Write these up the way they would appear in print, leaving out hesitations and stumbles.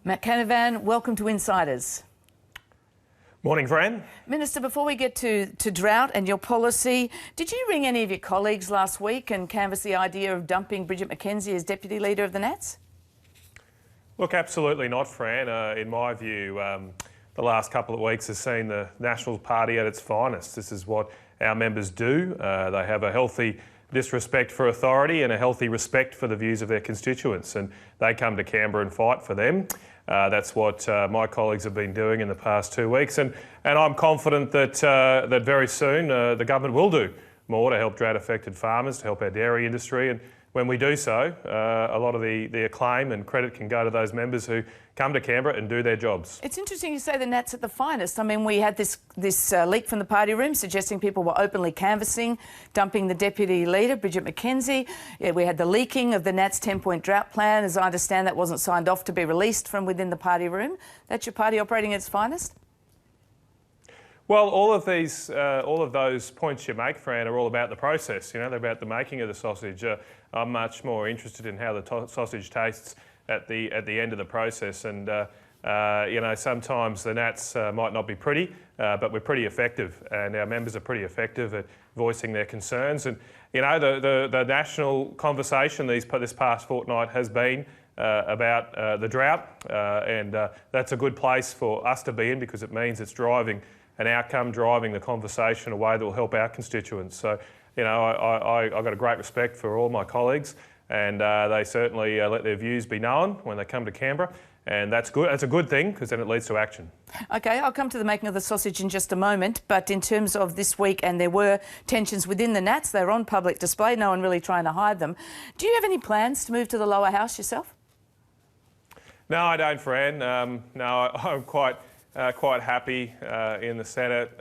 Matt Canavan, welcome to Insiders. Morning, Fran. Minister, before we get to drought and your policy, did you ring any of your colleagues last week and canvass the idea of dumping Bridget McKenzie as Deputy Leader of the Nats? Look, absolutely not, Fran. In my view, the last couple of weeks has seen the National Party at its finest. This is what our members do. They have a healthy disrespect for authority and a healthy respect for the views of their constituents, and they come to Canberra and fight for them. That's what my colleagues have been doing in the past 2 weeks, and I'm confident that that very soon the government will do more to help drought-affected farmers, to help our dairy industry, and when we do so, a lot of the acclaim and credit can go to those members who come to Canberra and do their jobs. It's interesting you say the Nats at the finest. I mean, we had this leak from the party room suggesting people were openly canvassing, dumping the Deputy Leader, Bridget McKenzie. Yeah, we had the leaking of the Nats 10-point drought plan. As I understand, that wasn't signed off to be released from within the party room. That's your party operating at its finest? Well, all of those points you make, Fran, are all about the process. You know, they're about the making of the sausage. I'm much more interested in how the sausage tastes at the end of the process. And you know, sometimes the Nats might not be pretty, but we're pretty effective, and our members are pretty effective at voicing their concerns. And you know, the national conversation this past fortnight has been about the drought, and that's a good place for us to be in because it means it's driving an outcome, driving the conversation in a way that will help our constituents. So, you know, I've got a great respect for all my colleagues, and they certainly let their views be known when they come to Canberra, and that's good. That's a good thing because then it leads to action. Okay, I'll come to the making of the sausage in just a moment, but in terms of this week, and there were tensions within the Nats, they're on public display, no one really trying to hide them. Do you have any plans to move to the lower house yourself? No, I don't, Fran. No, I'm quite happy in the Senate.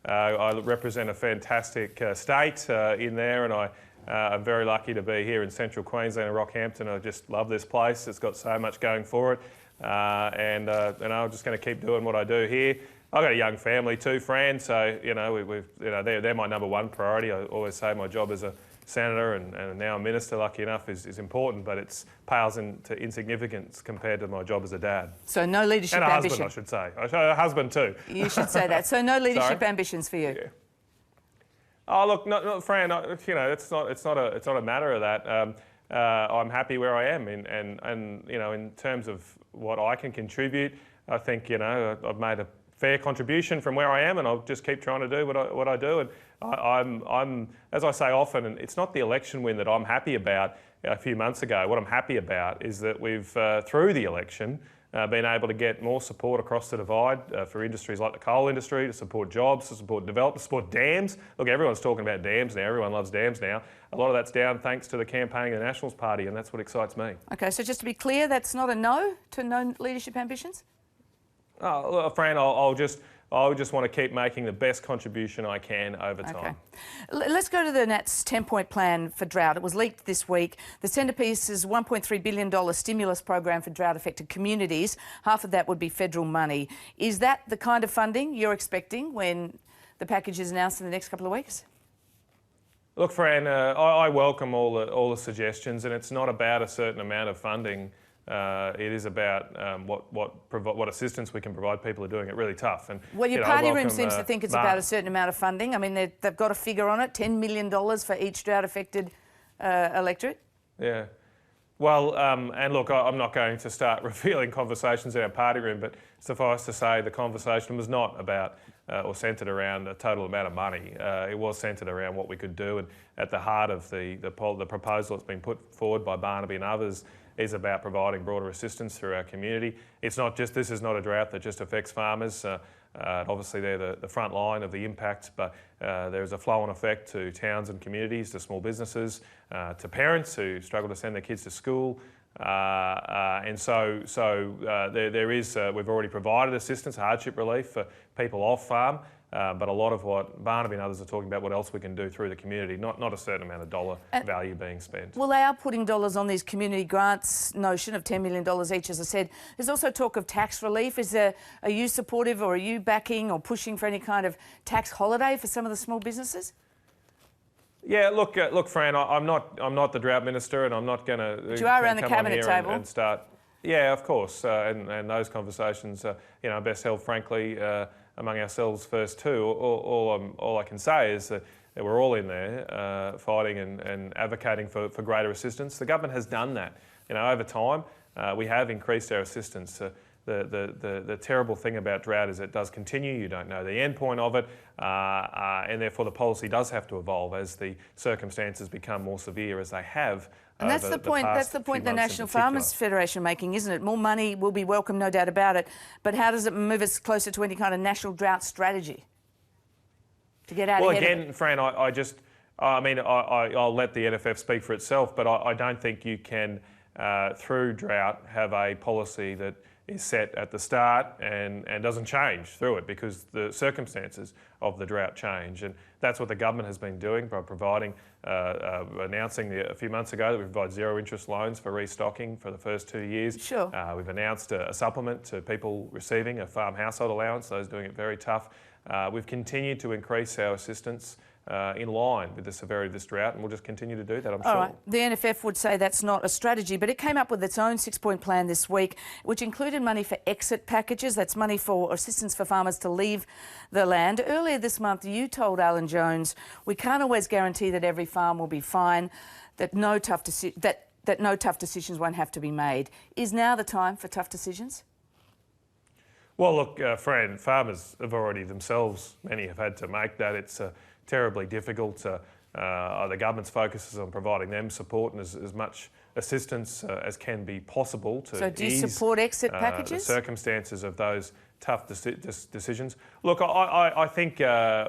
I represent a fantastic state in there, and I'm very lucky to be here in central Queensland and Rockhampton. I just love this place. It's got so much going for it, and I'm just going to keep doing what I do here. I've got a young family too, Fran. So you know, they're my number one priority. I always say my job as a senator and now a minister, lucky enough, is important, but it pales into insignificance compared to my job as a dad. So no leadership and a ambition. husband, I should say. A husband too. You should say that. So no leadership ambitions for you. Yeah. Oh look, no, Fran. You know, it's not a matter of that. I'm happy where I am, and you know, in terms of what I can contribute, I think you know I've made a fair contribution from where I am, and I'll just keep trying to do what I do. And I'm, as I say often, and it's not the election win that I'm happy about. A few months ago, what I'm happy about is that we've, through the election, been able to get more support across the divide for industries like the coal industry, to support jobs, to support development, to support dams. Look, everyone's talking about dams now. Everyone loves dams now. A lot of that's down thanks to the campaigning of the Nationals Party, and that's what excites me. Okay, so just to be clear, that's not a no to no leadership ambitions? Oh, well, Fran, I'll just want to keep making the best contribution I can over time. Okay. Let's go to the Nats 10-point plan for drought. It was leaked this week. The centrepiece is a $1.3 billion stimulus program for drought-affected communities. Half of that would be federal money. Is that the kind of funding you're expecting when the package is announced in the next couple of weeks? Look, Fran, I welcome all the suggestions, and it's not about a certain amount of funding. It is about what assistance we can provide. People are doing it really tough. And well, your party room seems to think it's about a certain amount of funding. I mean, they've got a figure on it, $10 million for each drought-affected electorate. Yeah. Well, and look, I'm not going to start revealing conversations in our party room, but suffice to say the conversation was not about or centred around a total amount of money. It was centred around what we could do, and at the heart of the proposal that's been put forward by Barnaby and others is about providing broader assistance through our community. It's not just, this is not a drought that just affects farmers. Obviously they're the front line of the impact, but there's a flow-on effect to towns and communities, to small businesses, to parents who struggle to send their kids to school. And so there is, we've already provided assistance, hardship relief for people off farm, but a lot of what Barnaby and others are talking about, what else we can do through the community, not a certain amount of dollar value being spent. Well, they are putting dollars on these community grants notion of $10 million each, as I said. There's also talk of tax relief. Are you supportive, or are you backing or pushing for any kind of tax holiday for some of the small businesses? Yeah, look, Fran. I'm not the drought minister, and I'm not going to. But you are around the cabinet table and start. Yeah, of course, and those conversations, are best held, frankly, among ourselves first too. All I can say is that we're all in there fighting and advocating for greater assistance. The government has done that. Over time, we have increased our assistance. The terrible thing about drought is it does continue. You don't know the end point of it, and therefore the policy does have to evolve as the circumstances become more severe, as they have. And that's the point. That's the point the National Farmers Federation making, isn't it? More money will be welcome, no doubt about it. But how does it move us closer to any kind of national drought strategy to get out ahead? Well, again, Fran, I'll let the NFF speak for itself, but I don't think you can, through drought, have a policy that is set at the start and doesn't change through it, because the circumstances of the drought change. And that's what the government has been doing by providing, announcing a few months ago that we provide zero interest loans for restocking for the first 2 years. Sure. We've announced a supplement to people receiving a farm household allowance, those doing it very tough. We've continued to increase our assistance in line with the severity of this drought, and we'll just continue to do that, I'm sure. All right. The NFF would say that's not a strategy, but it came up with its own 6-point plan this week, which included money for exit packages. That's money for assistance for farmers to leave the land. Earlier this month, you told Alan Jones, we can't always guarantee that every farm will be fine, that no tough decisions won't have to be made. Is now the time for tough decisions? Well, look, Fran, farmers have already themselves, many have had to make that. It's terribly difficult. The government's focus is on providing them support and as much assistance as can be possible to So do you support exit packages? The circumstances of those tough decisions. Look, I think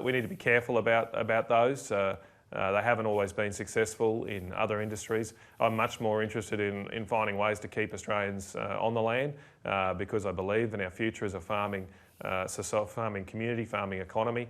we need to be careful about those. They haven't always been successful in other industries. I'm much more interested in finding ways to keep Australians on the land because I believe in our future as a farming community, farming economy.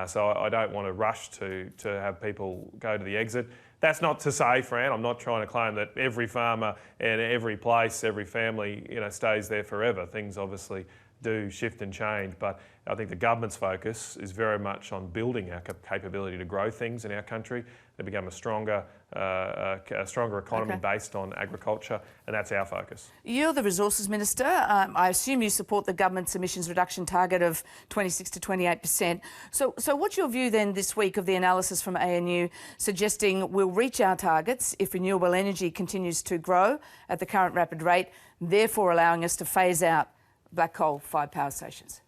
So I don't want to rush to have people go to the exit. That's not to say, Fran, I'm not trying to claim that every farmer and every place, every family, stays there forever. Things obviously do shift and change, but I think the government's focus is very much on building our capability to grow things in our country, to become a stronger economy based on agriculture, and that's our focus. You're the Resources Minister. I assume you support the government's emissions reduction target of 26 to 28%. So what's your view then this week of the analysis from ANU suggesting we'll reach our targets if renewable energy continues to grow at the current rapid rate, therefore allowing us to phase out black coal-fired power stations?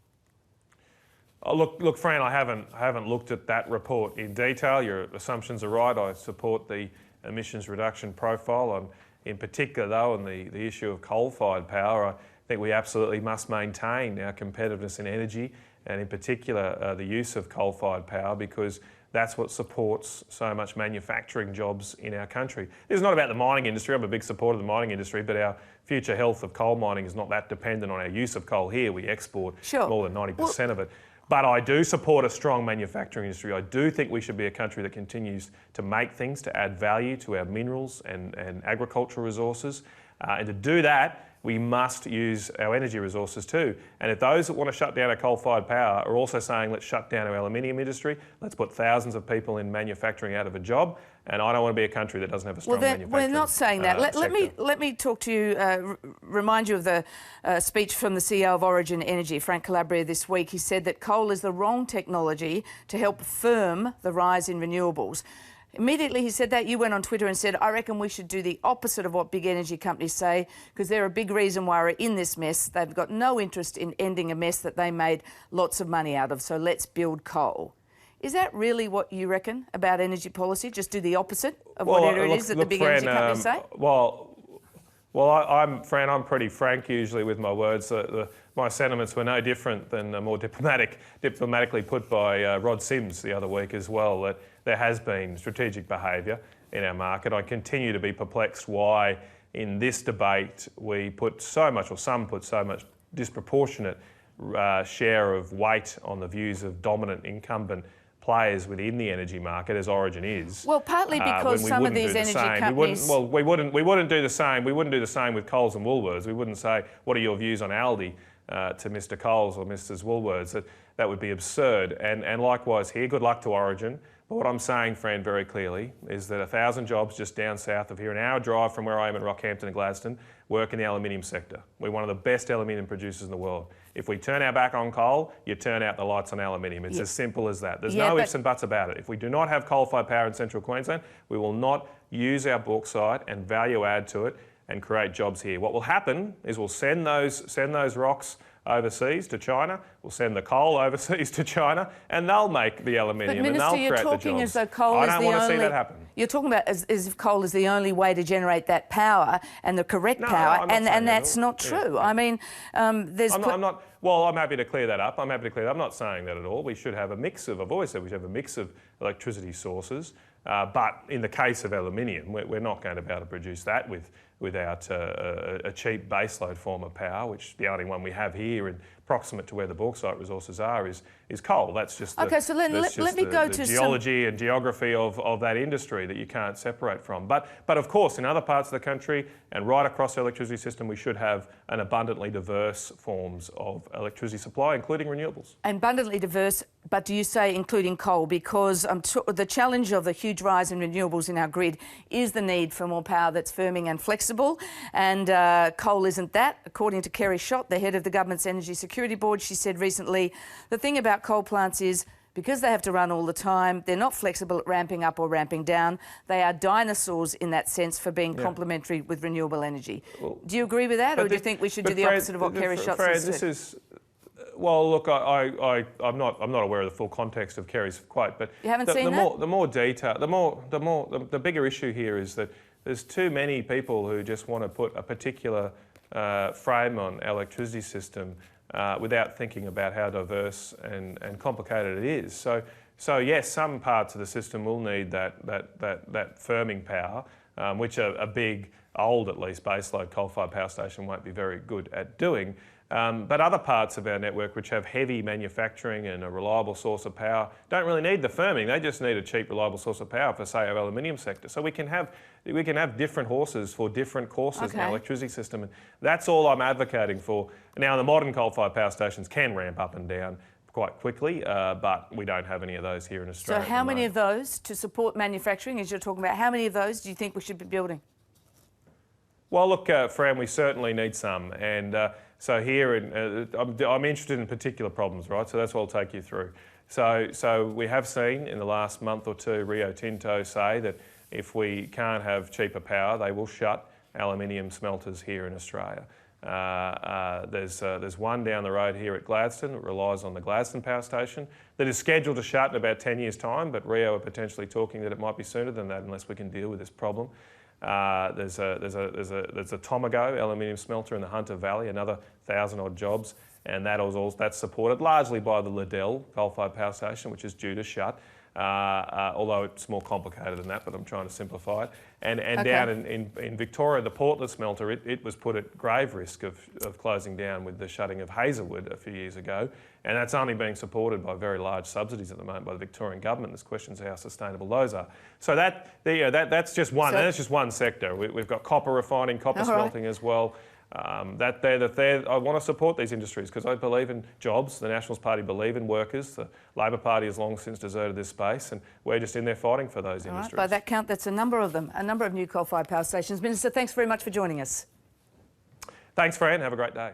Oh, look, Fran, I haven't looked at that report in detail. Your assumptions are right. I support the emissions reduction profile. In particular, though, on the issue of coal-fired power, I think we absolutely must maintain our competitiveness in energy, and in particular the use of coal-fired power, because that's what supports so much manufacturing jobs in our country. It's not about the mining industry. I'm a big supporter of the mining industry, but our future health of coal mining is not that dependent on our use of coal here. We export more than 90% of it. But I do support a strong manufacturing industry. I do think we should be a country that continues to make things, to add value to our minerals and agricultural resources. And to do that, we must use our energy resources too. And if those that want to shut down our coal-fired power are also saying, let's shut down our aluminium industry, let's put thousands of people in manufacturing out of a job, and I don't want to be a country that doesn't have a strong manufacturing We're not saying that. Let me talk to you, remind you of the speech from the CEO of Origin Energy, Fran Kelly, this week. He said that coal is the wrong technology to help firm the rise in renewables. Immediately he said that, you went on Twitter and said, I reckon we should do the opposite of what big energy companies say, because they're a big reason why we're in this mess. They've got no interest in ending a mess that they made lots of money out of, so let's build coal. Is that really what you reckon about energy policy? Just do the opposite of whatever it is that the big energy companies say? Fran, I'm pretty frank usually with my words. My sentiments were no different than more diplomatically put by Rod Sims the other week as well, that there has been strategic behaviour in our market. I continue to be perplexed why in this debate we put so much, or some put so much disproportionate share of weight on the views of dominant incumbent players within the energy market, as Origin is. Well, partly because some of these energy companies... We wouldn't do the same. We wouldn't do the same with Coles and Woolworths. We wouldn't say, what are your views on Aldi to Mr Coles or Mrs Woolworths? That would be absurd. And likewise here, good luck to Origin. But what I'm saying, Fran, very clearly, is that 1,000 jobs just down south of here, an hour drive from where I am in Rockhampton and Gladstone, work in the aluminium sector. We're one of the best aluminium producers in the world. If we turn our back on coal, you turn out the lights on aluminium. It's as simple as that. There's no ifs and buts about it. If we do not have coal-fired power in central Queensland, we will not use our bauxite and value add to it and create jobs here. What will happen is we'll send those rocks overseas to China, we'll send the coal overseas to China, and they'll make the aluminium and they'll create the jobs. You're talking as though coal is the only... I don't want to see that happen. You're talking about as if coal is the only way to generate that power and the correct power, and that's not true. I mean, there's... Well, I'm happy to clear that up. I'm not saying that at all. We should have a mix of... I've always said we should have a mix of electricity sources, but in the case of aluminium, we're not going to be able to produce that without a cheap baseload form of power, which the only one we have here and proximate to where the bauxite resources are is coal. That's just the, so let me go to geology and geography of that industry that you can't separate from. But of course, in other parts of the country and right across the electricity system, we should have an abundantly diverse forms of electricity supply, including renewables. Abundantly diverse, but do you say including coal? Because the challenge of the huge rise in renewables in our grid is the need for more power that's firming and flexible, and coal isn't that. According to Kerry Schott, the head of the government's Energy Security Board, she said recently, the thing about coal plants is because they have to run all the time, they're not flexible at ramping up or ramping down. They are dinosaurs in that sense for being complementary with renewable energy. Well, do you agree with that, or do you think we should do the opposite of what Kerry Schott said? Well, look, I'm not aware of the full context of Kerry's quote, but you haven't seen that? The more detail, the bigger issue here is that there's too many people who just want to put a particular frame on our electricity system without thinking about how diverse and complicated it is. So yes, some parts of the system will need that firming power, which a big, old at least, baseload coal-fired power station won't be very good at doing. But other parts of our network which have heavy manufacturing and a reliable source of power don't really need the firming. They just need a cheap, reliable source of power for, say, our aluminium sector. So we can have different horses for different courses in our electricity system, and that's all I'm advocating for. Now, the modern coal-fired power stations can ramp up and down quite quickly, but we don't have any of those here in Australia. So how many of those, to support manufacturing, as you're talking about, how many of those do you think we should be building? Well, look, Fran, we certainly need some, and so here, I'm interested in particular problems, right? So that's what I'll take you through. So we have seen in the last month or two Rio Tinto say that if we can't have cheaper power, they will shut aluminium smelters here in Australia. There's one down the road here at Gladstone that relies on the Gladstone power station that is scheduled to shut in about 10 years' time, but Rio are potentially talking that it might be sooner than that unless we can deal with this problem. There's a Tomago aluminium smelter in the Hunter Valley, another 1,000-odd jobs, and that's supported largely by the Liddell coal-fired power station, which is due to shut. Although it's more complicated than that, but I'm trying to simplify it. And down in Victoria, the Portland smelter, it was put at grave risk of closing down with the shutting of Hazelwood a few years ago, and that's only being supported by very large subsidies at the moment by the Victorian government. There's questions of how sustainable those are. So that's just one. That's just one sector. We've got copper refining, copper smelting as well. I want to support these industries because I believe in jobs. The Nationals Party believe in workers. The Labor Party has long since deserted this space, and we're just in there fighting for those industries. By that count, that's a number of them, a number of new coal-fired power stations. Minister, thanks very much for joining us. Thanks, Fran. Have a great day.